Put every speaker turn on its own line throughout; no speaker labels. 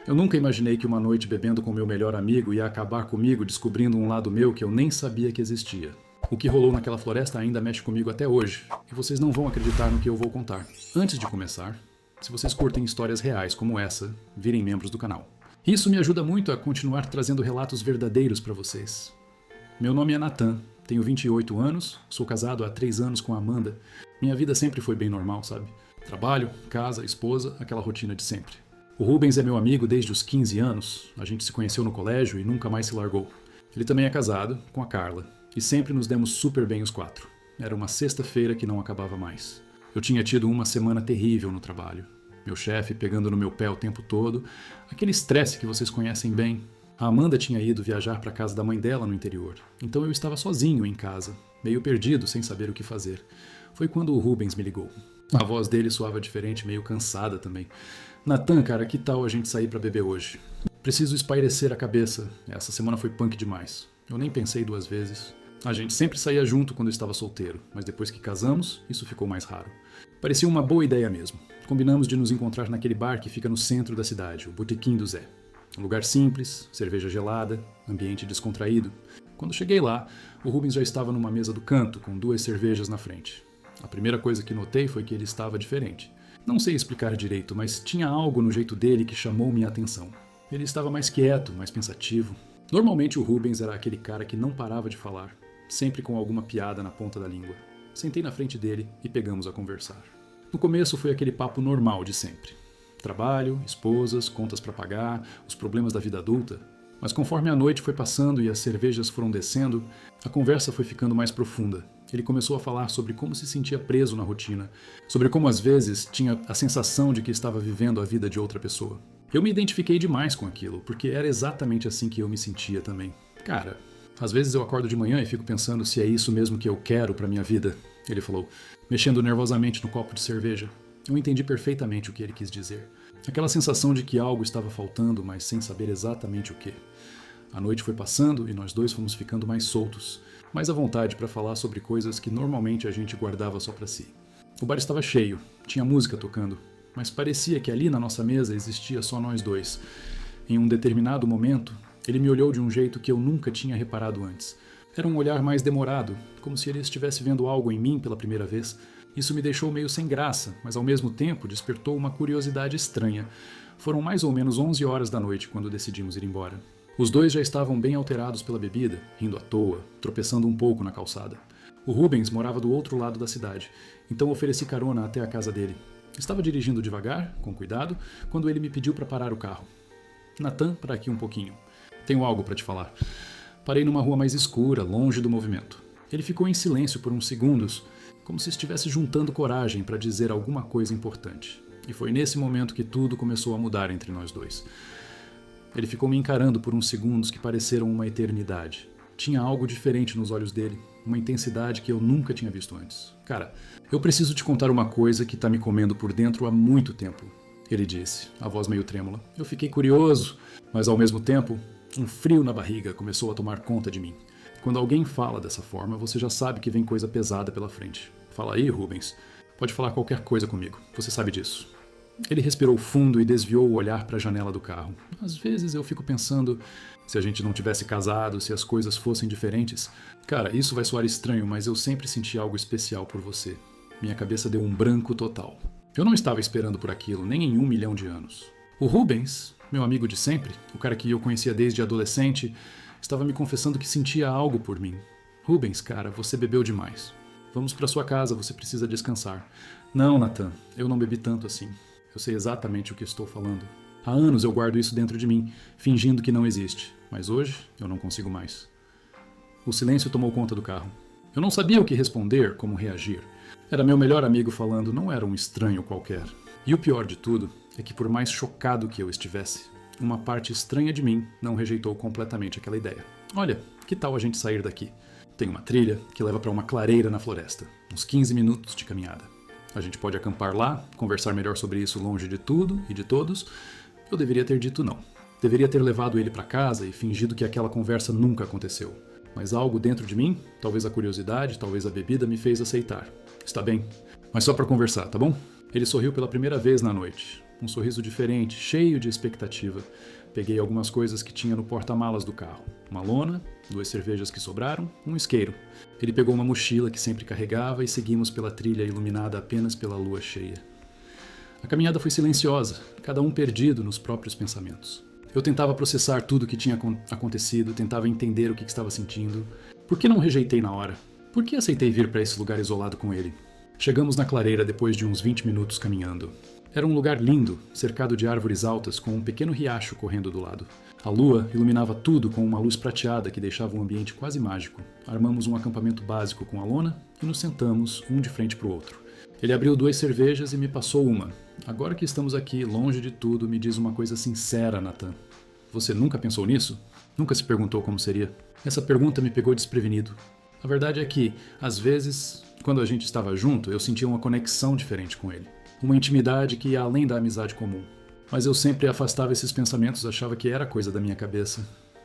Eu nunca imaginei que uma noite bebendo com meu melhor amigo ia acabar comigo descobrindo um lado meu que eu nem sabia que existia. O que rolou naquela floresta ainda mexe comigo até hoje, e vocês não vão acreditar no que eu vou contar. Antes de começar, se vocês curtem histórias reais como essa, virem membros do canal. Isso me ajuda muito a continuar trazendo relatos verdadeiros para vocês. Meu nome é Nathan, tenho 28 anos, sou casado há 3 anos com a Amanda. Minha vida sempre foi bem normal, sabe? Trabalho, casa, esposa, aquela rotina de sempre. O Rubens é meu amigo desde os 15 anos, a gente se conheceu no colégio e nunca mais se largou. Ele também é casado com a Carla, e sempre nos demos super bem os 4. Era uma sexta-feira que não acabava mais. Eu tinha tido uma semana terrível no trabalho. Meu chefe pegando no meu pé o tempo todo, aquele estresse que vocês conhecem bem. A Amanda tinha ido viajar para a casa da mãe dela no interior, então eu estava sozinho em casa, meio perdido, sem saber o que fazer. Foi quando o Rubens me ligou. A voz dele soava diferente, meio cansada também. Nathan, cara, que tal a gente sair pra beber hoje? Preciso espairecer a cabeça. Essa semana foi punk demais. Eu nem pensei 2 vezes. A gente sempre saía junto quando estava solteiro, mas depois que casamos, isso ficou mais raro. Parecia uma boa ideia mesmo. Combinamos de nos encontrar naquele bar que fica no centro da cidade, o Botequim do Zé. Um lugar simples, cerveja gelada, ambiente descontraído. Quando cheguei lá, o Rubens já estava numa mesa do canto, com 2 cervejas na frente. A primeira coisa que notei foi que ele estava diferente. Não sei explicar direito, mas tinha algo no jeito dele que chamou minha atenção. Ele estava mais quieto, mais pensativo. Normalmente o Rubens era aquele cara que não parava de falar, sempre com alguma piada na ponta da língua. Sentei na frente dele e pegamos a conversar. No começo foi aquele papo normal de sempre. Trabalho, esposas, contas para pagar, os problemas da vida adulta. Mas conforme a noite foi passando e as cervejas foram descendo, a conversa foi ficando mais profunda. Ele começou a falar sobre como se sentia preso na rotina, sobre como às vezes tinha a sensação de que estava vivendo a vida de outra pessoa. Eu me identifiquei demais com aquilo, porque era exatamente assim que eu me sentia também. Cara, às vezes eu acordo de manhã e fico pensando se é isso mesmo que eu quero pra minha vida, ele falou, mexendo nervosamente no copo de cerveja. Eu entendi perfeitamente o que ele quis dizer. Aquela sensação de que algo estava faltando, mas sem saber exatamente o que. A noite foi passando e nós 2 fomos ficando mais soltos, mais à vontade para falar sobre coisas que normalmente a gente guardava só para si. O bar estava cheio, tinha música tocando, mas parecia que ali na nossa mesa existia só nós 2. Em um determinado momento, ele me olhou de um jeito que eu nunca tinha reparado antes. Era um olhar mais demorado, como se ele estivesse vendo algo em mim pela primeira vez. Isso me deixou meio sem graça, mas ao mesmo tempo despertou uma curiosidade estranha. Foram mais ou menos 11 horas da noite quando decidimos ir embora. Os 2 já estavam bem alterados pela bebida, rindo à toa, tropeçando um pouco na calçada. O Rubens morava do outro lado da cidade, então ofereci carona até a casa dele. Estava dirigindo devagar, com cuidado, quando ele me pediu para parar o carro. Nathan, para aqui um pouquinho. Tenho algo para te falar. Parei numa rua mais escura, longe do movimento. Ele ficou em silêncio por uns segundos, como se estivesse juntando coragem para dizer alguma coisa importante. E foi nesse momento que tudo começou a mudar entre nós 2. Ele ficou me encarando por uns segundos que pareceram uma eternidade. Tinha algo diferente nos olhos dele, uma intensidade que eu nunca tinha visto antes. Cara, eu preciso te contar uma coisa que tá me comendo por dentro há muito tempo, ele disse, a voz meio trêmula. Eu fiquei curioso, mas ao mesmo tempo, um frio na barriga começou a tomar conta de mim. Quando alguém fala dessa forma, você já sabe que vem coisa pesada pela frente. Fala aí, Rubens. Pode falar qualquer coisa comigo, você sabe disso. Ele respirou fundo e desviou o olhar para a janela do carro. Às vezes eu fico pensando, se a gente não tivesse casado, se as coisas fossem diferentes. Cara, isso vai soar estranho, mas eu sempre senti algo especial por você. Minha cabeça deu um branco total. Eu não estava esperando por aquilo, nem em 1 milhão de anos. O Rubens, meu amigo de sempre, o cara que eu conhecia desde adolescente, estava me confessando que sentia algo por mim. Rubens, cara, você bebeu demais. Vamos para sua casa, você precisa descansar. Não, Nathan, eu não bebi tanto assim. Eu sei exatamente o que estou falando. Há anos eu guardo isso dentro de mim, fingindo que não existe. Mas hoje eu não consigo mais. O silêncio tomou conta do carro. Eu não sabia o que responder, como reagir. Era meu melhor amigo falando, não era um estranho qualquer. E o pior de tudo é que por mais chocado que eu estivesse, uma parte estranha de mim não rejeitou completamente aquela ideia. Olha, que tal a gente sair daqui? Tem uma trilha que leva para uma clareira na floresta. Uns 15 minutos de caminhada. A gente pode acampar lá, conversar melhor sobre isso longe de tudo e de todos. Eu deveria ter dito não. Deveria ter levado ele para casa e fingido que aquela conversa nunca aconteceu. Mas algo dentro de mim, talvez a curiosidade, talvez a bebida, me fez aceitar. Está bem, Mas só pra conversar, tá bom? Ele sorriu pela primeira vez na noite. Um sorriso diferente, cheio de expectativa. Peguei algumas coisas que tinha no porta-malas do carro. Uma lona, 2 cervejas que sobraram, um isqueiro. Ele pegou uma mochila que sempre carregava e seguimos pela trilha iluminada apenas pela lua cheia. A caminhada foi silenciosa, cada um perdido nos próprios pensamentos. Eu tentava processar tudo o que tinha acontecido, tentava entender o que estava sentindo. Por que não rejeitei na hora? Por que aceitei vir para esse lugar isolado com ele? Chegamos na clareira depois de uns 20 minutos caminhando. Era um lugar lindo, cercado de árvores altas com um pequeno riacho correndo do lado. A lua iluminava tudo com uma luz prateada que deixava o ambiente quase mágico. Armamos um acampamento básico com a lona e nos sentamos um de frente para o outro. Ele abriu 2 cervejas e me passou uma. Agora que estamos aqui, longe de tudo, me diz uma coisa sincera, Nathan. Você nunca pensou nisso? Nunca se perguntou como seria? Essa pergunta me pegou desprevenido. A verdade é que, às vezes, quando a gente estava junto, eu sentia uma conexão diferente com ele. Uma intimidade que ia além da amizade comum. Mas eu sempre afastava esses pensamentos, achava que era coisa da minha cabeça.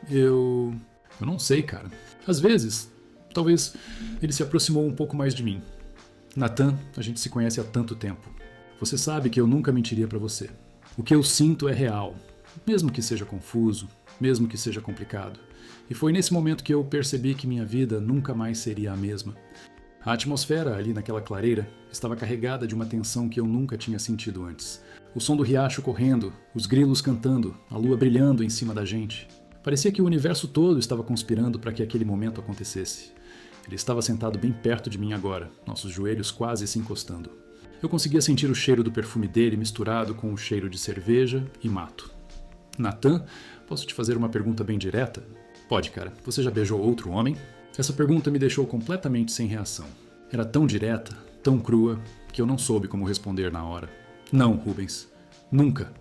Eu não sei, cara. Às vezes, talvez ele se aproximou um pouco mais de mim. Nathan, a gente se conhece há tanto tempo. Você sabe que eu nunca mentiria pra você. O que eu sinto é real, mesmo que seja confuso, mesmo que seja complicado. E foi nesse momento que eu percebi que minha vida nunca mais seria a mesma. A atmosfera ali naquela clareira estava carregada de uma tensão que eu nunca tinha sentido antes. O som do riacho correndo, os grilos cantando, a lua brilhando em cima da gente. Parecia que o universo todo estava conspirando para que aquele momento acontecesse. Ele estava sentado bem perto de mim agora, nossos joelhos quase se encostando. Eu conseguia sentir o cheiro do perfume dele misturado com o cheiro de cerveja e mato. Nathan, posso te fazer uma pergunta bem direta? Pode, cara. Você já beijou outro homem? Essa pergunta me deixou completamente sem reação. Era tão direta, tão crua, que eu não soube como responder na hora. Não, Rubens. Nunca.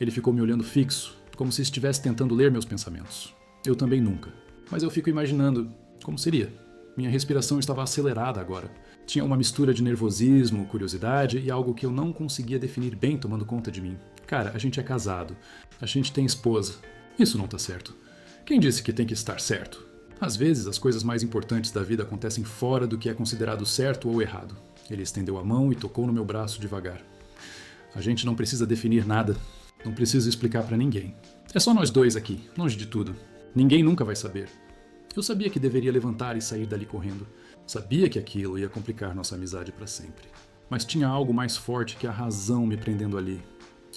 Ele ficou me olhando fixo, como se estivesse tentando ler meus pensamentos. Eu também nunca. Mas eu fico imaginando como seria. Minha respiração estava acelerada agora. Tinha uma mistura de nervosismo, curiosidade e algo que eu não conseguia definir bem tomando conta de mim. Cara, a gente é casado. A gente tem esposa. Isso não tá certo. Quem disse que tem que estar certo? Às vezes, as coisas mais importantes da vida acontecem fora do que é considerado certo ou errado. Ele estendeu a mão e tocou no meu braço devagar. A gente não precisa definir nada. Não preciso explicar pra ninguém. É só nós dois aqui, longe de tudo. Ninguém nunca vai saber. Eu sabia que deveria levantar e sair dali correndo. Sabia que aquilo ia complicar nossa amizade pra sempre. Mas tinha algo mais forte que a razão me prendendo ali.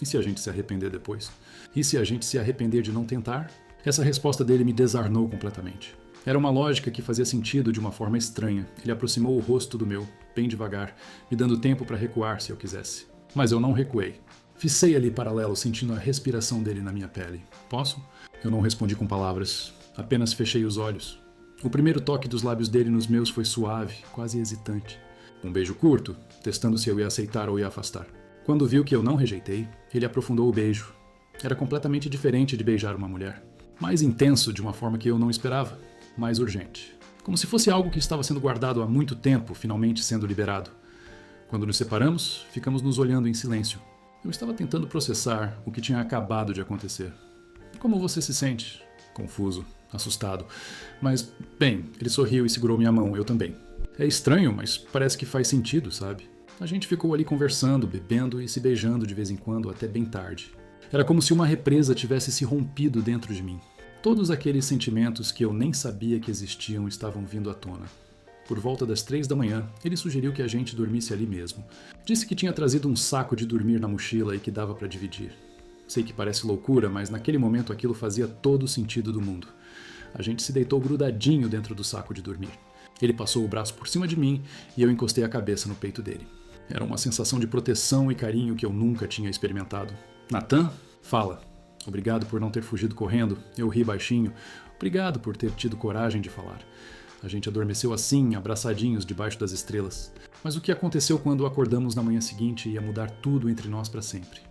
E se a gente se arrepender depois? E se a gente se arrepender de não tentar? Essa resposta dele me desarmou completamente. Era uma lógica que fazia sentido de uma forma estranha. Ele aproximou o rosto do meu, bem devagar, me dando tempo para recuar se eu quisesse. Mas eu não recuei. Ficei ali paralelo, sentindo a respiração dele na minha pele. Posso? Eu não respondi com palavras. Apenas fechei os olhos. O primeiro toque dos lábios dele nos meus foi suave, quase hesitante. Um beijo curto, testando se eu ia aceitar ou ia afastar. Quando viu que eu não rejeitei, ele aprofundou o beijo. Era completamente diferente de beijar uma mulher. Mais intenso de uma forma que eu não esperava. Mais urgente. Como se fosse algo que estava sendo guardado há muito tempo, finalmente sendo liberado. Quando nos separamos, ficamos nos olhando em silêncio. Eu estava tentando processar o que tinha acabado de acontecer. Como você se sente? Confuso, assustado. Mas, bem, ele sorriu e segurou minha mão, eu também. É estranho, mas parece que faz sentido, sabe? A gente ficou ali conversando, bebendo e se beijando de vez em quando até bem tarde. Era como se uma represa tivesse se rompido dentro de mim. Todos aqueles sentimentos que eu nem sabia que existiam estavam vindo à tona. Por volta das 3 da manhã, ele sugeriu que a gente dormisse ali mesmo. Disse que tinha trazido um saco de dormir na mochila e que dava para dividir. Sei que parece loucura, mas naquele momento aquilo fazia todo o sentido do mundo. A gente se deitou grudadinho dentro do saco de dormir. Ele passou o braço por cima de mim e eu encostei a cabeça no peito dele. Era uma sensação de proteção e carinho que eu nunca tinha experimentado. Nathan, fala. Obrigado por não ter fugido correndo. Eu ri baixinho. Obrigado por ter tido coragem de falar. A gente adormeceu assim, abraçadinhos debaixo das estrelas. Mas o que aconteceu quando acordamos na manhã seguinte ia mudar tudo entre nós para sempre.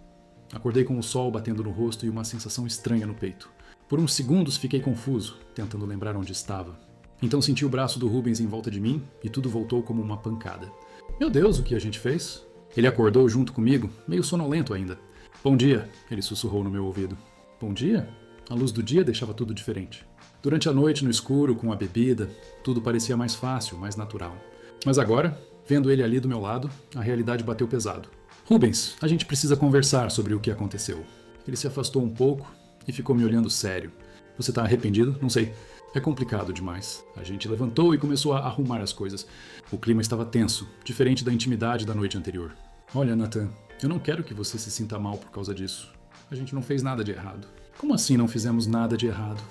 Acordei com o sol batendo no rosto e uma sensação estranha no peito. Por uns segundos fiquei confuso, tentando lembrar onde estava. Então senti o braço do Rubens em volta de mim e tudo voltou como uma pancada. Meu Deus, o que a gente fez? Ele acordou junto comigo, meio sonolento ainda. Bom dia, ele sussurrou no meu ouvido. Bom dia? A luz do dia deixava tudo diferente. Durante a noite, no escuro, com a bebida, tudo parecia mais fácil, mais natural. Mas agora, Vendo ele ali do meu lado, a realidade bateu pesado. Rubens, a gente precisa conversar sobre o que aconteceu. Ele se afastou um pouco e ficou me olhando sério. Você tá arrependido? Não sei. É complicado demais. A gente levantou e começou a arrumar as coisas. O clima estava tenso, diferente da intimidade da noite anterior. Olha, Nathan, eu não quero que você se sinta mal por causa disso. A gente não fez nada de errado. Como assim não fizemos nada de errado?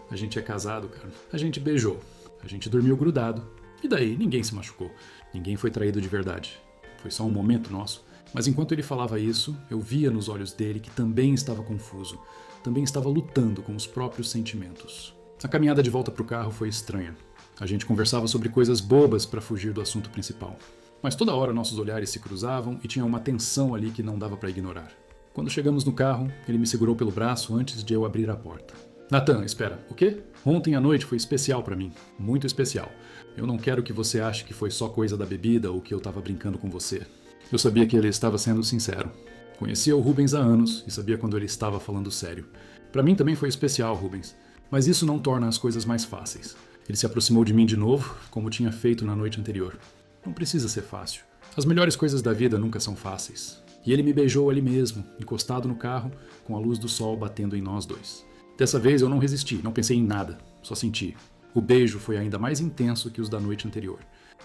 A gente é casado, cara. A gente beijou. A gente dormiu grudado. E daí? Ninguém se machucou. Ninguém foi traído de verdade. Foi só um momento nosso. Mas enquanto ele falava isso, eu via nos olhos dele que também estava confuso. Também estava lutando com os próprios sentimentos. A caminhada de volta para o carro foi estranha. A gente conversava sobre coisas bobas para fugir do assunto principal. Mas toda hora nossos olhares se cruzavam e tinha uma tensão ali que não dava para ignorar. Quando chegamos no carro, ele me segurou pelo braço antes de eu abrir a porta. Nathan, espera, o quê? Ontem à noite foi especial para mim. Muito especial. Eu não quero que você ache que foi só coisa da bebida ou que eu estava brincando com você. Eu sabia que ele estava sendo sincero. Conhecia o Rubens há anos e sabia quando ele estava falando sério. Para mim também foi especial, Rubens. Mas isso não torna as coisas mais fáceis. Ele se aproximou de mim de novo, como tinha feito na noite anterior. Não precisa ser fácil. As melhores coisas da vida nunca são fáceis. E ele me beijou ali mesmo, encostado no carro, com a luz do sol batendo em nós dois. Dessa vez eu não resisti, não pensei em nada, só senti. O beijo foi ainda mais intenso que os da noite anterior.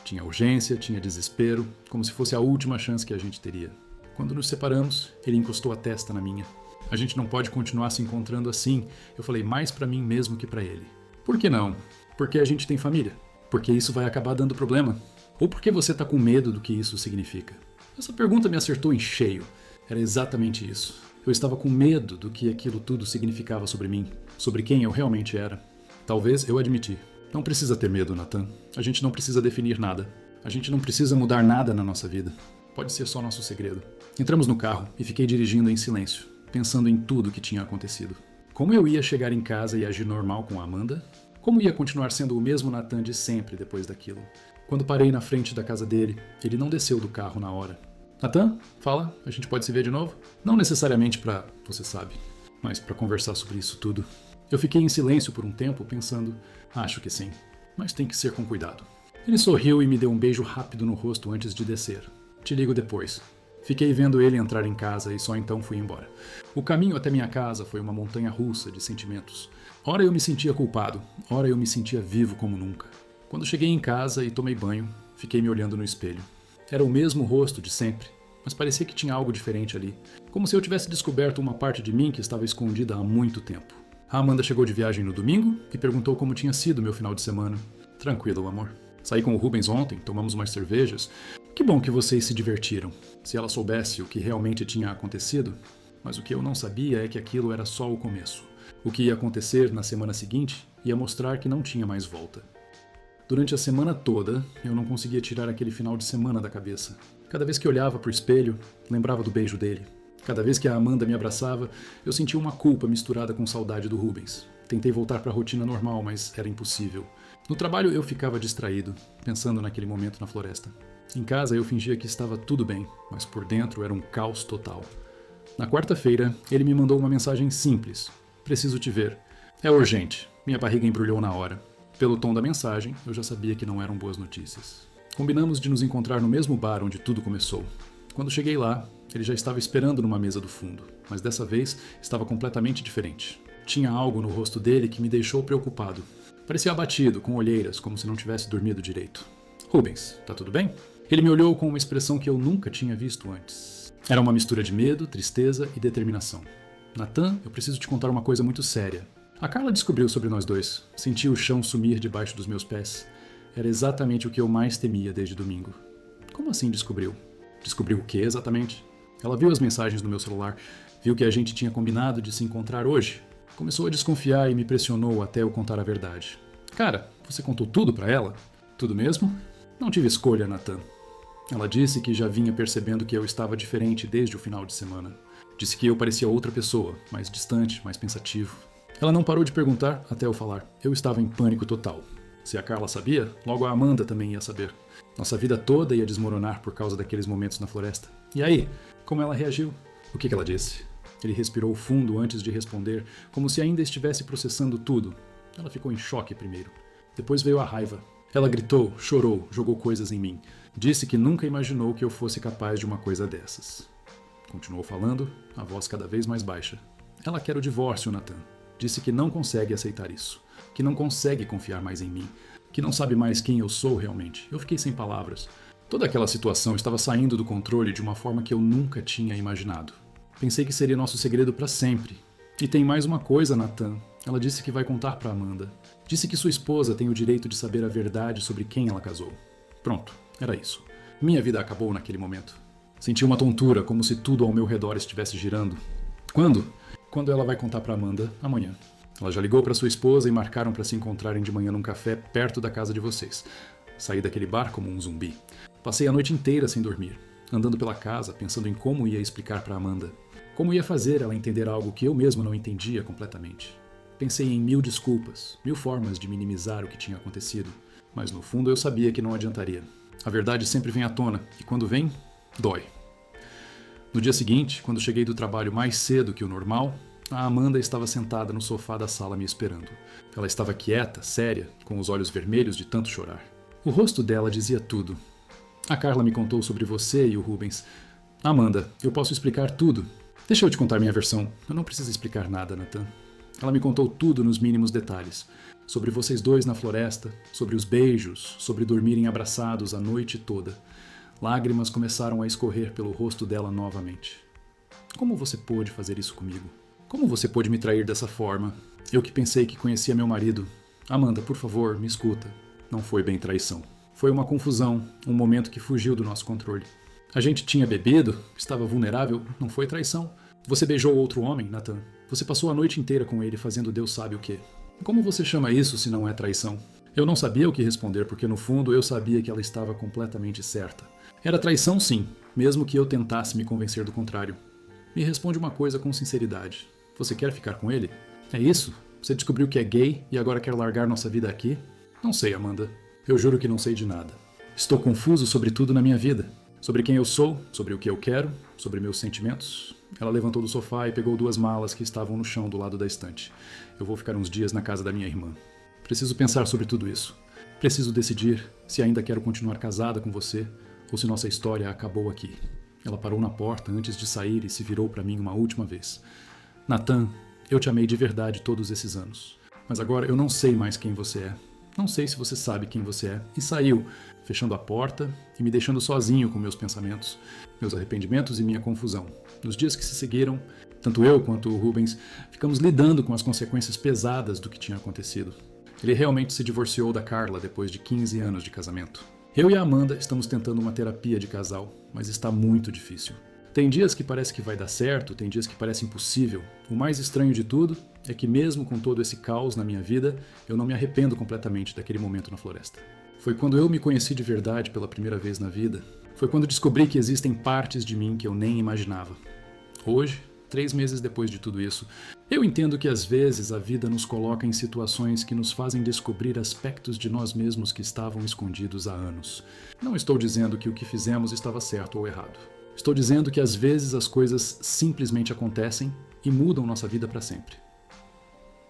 Tinha urgência, tinha desespero, como se fosse a última chance que a gente teria. Quando nos separamos, ele encostou a testa na minha. A gente não pode continuar se encontrando assim, eu falei mais pra mim mesmo que pra ele. Por que não? Porque a gente tem família. Porque isso vai acabar dando problema. Ou porque você tá com medo do que isso significa? Essa pergunta me acertou em cheio. Era exatamente isso. Eu estava com medo do que aquilo tudo significava sobre mim, sobre quem eu realmente era. Talvez eu admiti. Não precisa ter medo, Nathan. A gente não precisa definir nada. A gente não precisa mudar nada na nossa vida. Pode ser só nosso segredo. Entramos no carro e fiquei dirigindo em silêncio, pensando em tudo o que tinha acontecido. Como eu ia chegar em casa e agir normal com a Amanda? Como ia continuar sendo o mesmo Nathan de sempre depois daquilo? Quando parei na frente da casa dele, ele não desceu do carro na hora. Nathan, fala, a gente pode se ver de novo? Não necessariamente pra, você sabe, mas pra conversar sobre isso tudo. Eu fiquei em silêncio por um tempo, pensando, acho que sim, mas tem que ser com cuidado. Ele sorriu e me deu um beijo rápido no rosto antes de descer. Te ligo depois. Fiquei vendo ele entrar em casa e só então fui embora. O caminho até minha casa foi uma montanha russa de sentimentos. Ora eu me sentia culpado, ora eu me sentia vivo como nunca. Quando cheguei em casa e tomei banho, fiquei me olhando no espelho. Era o mesmo rosto de sempre, mas parecia que tinha algo diferente ali. Como se eu tivesse descoberto uma parte de mim que estava escondida há muito tempo. A Amanda chegou de viagem no domingo e perguntou como tinha sido meu final de semana. Tranquilo, amor. Saí com o Rubens ontem, tomamos umas cervejas. Que bom que vocês se divertiram. Se ela soubesse o que realmente tinha acontecido. Mas o que eu não sabia é que aquilo era só o começo. O que ia acontecer na semana seguinte ia mostrar que não tinha mais volta. Durante a semana toda, eu não conseguia tirar aquele final de semana da cabeça. Cada vez que olhava pro espelho, lembrava do beijo dele. Cada vez que a Amanda me abraçava, eu sentia uma culpa misturada com saudade do Rubens. Tentei voltar para a rotina normal, mas era impossível. No trabalho eu ficava distraído, pensando naquele momento na floresta. Em casa eu fingia que estava tudo bem, mas por dentro era um caos total. Na quarta-feira, ele me mandou uma mensagem simples. Preciso te ver. É urgente. Minha barriga embrulhou na hora. Pelo tom da mensagem, eu já sabia que não eram boas notícias. Combinamos de nos encontrar no mesmo bar onde tudo começou. Quando cheguei lá, ele já estava esperando numa mesa do fundo, mas dessa vez estava completamente diferente. Tinha algo no rosto dele que me deixou preocupado. Parecia abatido, com olheiras, como se não tivesse dormido direito. Rubens, tá tudo bem? Ele me olhou com uma expressão que eu nunca tinha visto antes. Era uma mistura de medo, tristeza e determinação. Nathan, eu preciso te contar uma coisa muito séria. A Carla descobriu sobre nós dois. Senti o chão sumir debaixo dos meus pés. Era exatamente o que eu mais temia desde domingo. Como assim descobriu? Descobriu o que exatamente? Ela viu as mensagens no meu celular, viu que a gente tinha combinado de se encontrar hoje. Começou a desconfiar e me pressionou até eu contar a verdade. Cara, você contou tudo pra ela? Tudo mesmo? Não tive escolha, Nathan. Ela disse que já vinha percebendo que eu estava diferente desde o final de semana. Disse que eu parecia outra pessoa, mais distante, mais pensativo. Ela não parou de perguntar até eu falar. Eu estava em pânico total. Se a Carla sabia, logo a Amanda também ia saber. Nossa vida toda ia desmoronar por causa daqueles momentos na floresta. E aí, como ela reagiu? O que ela disse? Ele respirou fundo antes de responder, como se ainda estivesse processando tudo. Ela ficou em choque primeiro. Depois veio a raiva. Ela gritou, chorou, jogou coisas em mim. Disse que nunca imaginou que eu fosse capaz de uma coisa dessas. Continuou falando, a voz cada vez mais baixa. Ela quer o divórcio, Nathan. Disse que não consegue aceitar isso. Que não consegue confiar mais em mim. Que não sabe mais quem eu sou realmente. Eu fiquei sem palavras. Toda aquela situação estava saindo do controle de uma forma que eu nunca tinha imaginado. Pensei que seria nosso segredo para sempre. E tem mais uma coisa, Nathan. Ela disse que vai contar para Amanda. Disse que sua esposa tem o direito de saber a verdade sobre quem ela casou. Pronto, era isso. Minha vida acabou naquele momento. Senti uma tontura, como se tudo ao meu redor estivesse girando. Quando? Quando ela vai contar para Amanda? Amanhã. Ela já ligou para sua esposa e marcaram para se encontrarem de manhã num café perto da casa de vocês. Saí daquele bar como um zumbi. Passei a noite inteira sem dormir, andando pela casa, pensando em como ia explicar para Amanda. Como ia fazer ela entender algo que eu mesmo não entendia completamente. Pensei em 1000 desculpas, 1000 formas de minimizar o que tinha acontecido, mas no fundo eu sabia que não adiantaria. A verdade sempre vem à tona, e quando vem, dói. No dia seguinte, quando cheguei do trabalho mais cedo que o normal, a Amanda estava sentada no sofá da sala me esperando. Ela estava quieta, séria, com os olhos vermelhos de tanto chorar. O rosto dela dizia tudo. A Carla me contou sobre você e o Rubens. Amanda, eu posso explicar tudo. Deixa eu te contar minha versão. Eu não preciso explicar nada, Nathan. Ela me contou tudo nos mínimos detalhes. Sobre vocês dois na floresta, sobre os beijos, sobre dormirem abraçados a noite toda. Lágrimas começaram a escorrer pelo rosto dela novamente. Como você pôde fazer isso comigo? Como você pôde me trair dessa forma? Eu que pensei que conhecia meu marido. Amanda, por favor, me escuta. Não foi bem traição. Foi uma confusão, um momento que fugiu do nosso controle. A gente tinha bebido, estava vulnerável, não foi traição. Você beijou outro homem, Nathan. Você passou a noite inteira com ele fazendo Deus sabe o quê. Como você chama isso se não é traição? Eu não sabia o que responder porque no fundo eu sabia que ela estava completamente certa. Era traição sim, mesmo que eu tentasse me convencer do contrário. Me responde uma coisa com sinceridade. Você quer ficar com ele? É isso? Você descobriu que é gay e agora quer largar nossa vida aqui? Não sei, Amanda. Eu juro que não sei de nada. Estou confuso sobre tudo na minha vida. Sobre quem eu sou, sobre o que eu quero, sobre meus sentimentos. Ela levantou do sofá e pegou 2 malas que estavam no chão do lado da estante. Eu vou ficar uns dias na casa da minha irmã. Preciso pensar sobre tudo isso. Preciso decidir se ainda quero continuar casada com você ou se nossa história acabou aqui. Ela parou na porta antes de sair e se virou para mim uma última vez. Nathan, eu te amei de verdade todos esses anos. Mas agora eu não sei mais quem você é. Não sei se você sabe quem você é. E saiu, fechando a porta e me deixando sozinho com meus pensamentos, meus arrependimentos e minha confusão. Nos dias que se seguiram, tanto eu quanto o Rubens ficamos lidando com as consequências pesadas do que tinha acontecido. Ele realmente se divorciou da Carla depois de 15 anos de casamento. Eu e a Amanda estamos tentando uma terapia de casal, mas está muito difícil. Tem dias que parece que vai dar certo, tem dias que parece impossível. O mais estranho de tudo é que mesmo com todo esse caos na minha vida, eu não me arrependo completamente daquele momento na floresta. Foi quando eu me conheci de verdade pela primeira vez na vida. Foi quando descobri que existem partes de mim que eu nem imaginava. Hoje, 3 meses depois de tudo isso, eu entendo que às vezes a vida nos coloca em situações que nos fazem descobrir aspectos de nós mesmos que estavam escondidos há anos. Não estou dizendo que o que fizemos estava certo ou errado. Estou dizendo que às vezes as coisas simplesmente acontecem e mudam nossa vida para sempre.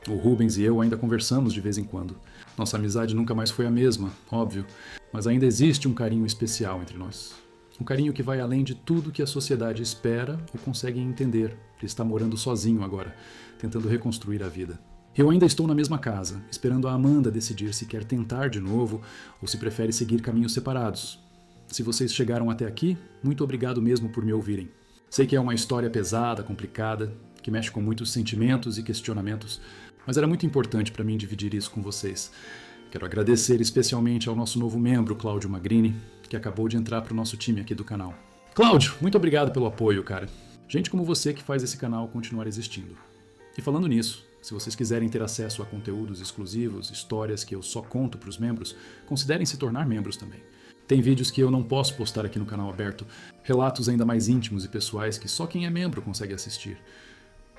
O Rubens e eu ainda conversamos de vez em quando. Nossa amizade nunca mais foi a mesma, óbvio, mas ainda existe um carinho especial entre nós. Um carinho que vai além de tudo que a sociedade espera ou consegue entender. Ele está morando sozinho agora, tentando reconstruir a vida. Eu ainda estou na mesma casa, esperando a Amanda decidir se quer tentar de novo ou se prefere seguir caminhos separados. Se vocês chegaram até aqui, muito obrigado mesmo por me ouvirem. Sei que é uma história pesada, complicada, que mexe com muitos sentimentos e questionamentos, mas era muito importante para mim dividir isso com vocês. Quero agradecer especialmente ao nosso novo membro, Cláudio Magrini, que acabou de entrar para o nosso time aqui do canal. Cláudio, muito obrigado pelo apoio, cara. Gente como você que faz esse canal continuar existindo. E falando nisso, se vocês quiserem ter acesso a conteúdos exclusivos, histórias que eu só conto para os membros, considerem se tornar membros também. Tem vídeos que eu não posso postar aqui no canal aberto, relatos ainda mais íntimos e pessoais que só quem é membro consegue assistir.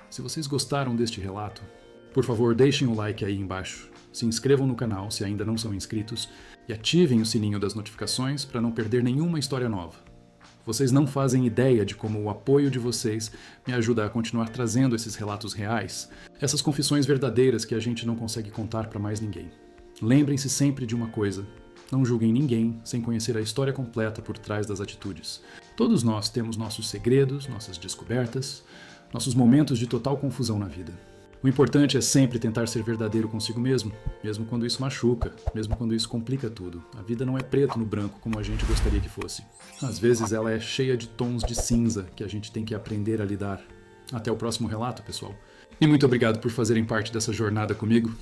Se vocês gostaram deste relato, por favor deixem o like aí embaixo, se inscrevam no canal se ainda não são inscritos e ativem o sininho das notificações para não perder nenhuma história nova. Vocês não fazem ideia de como o apoio de vocês me ajuda a continuar trazendo esses relatos reais, essas confissões verdadeiras que a gente não consegue contar para mais ninguém. Lembrem-se sempre de uma coisa: Não julguem ninguém sem conhecer a história completa por trás das atitudes. Todos nós temos nossos segredos, nossas descobertas, nossos momentos de total confusão na vida. O importante é sempre tentar ser verdadeiro consigo mesmo quando isso machuca, mesmo quando isso complica tudo. A vida não é preto no branco como a gente gostaria que fosse. Às vezes ela é cheia de tons de cinza que a gente tem que aprender a lidar. Até o próximo relato, pessoal. E muito obrigado por fazerem parte dessa jornada comigo.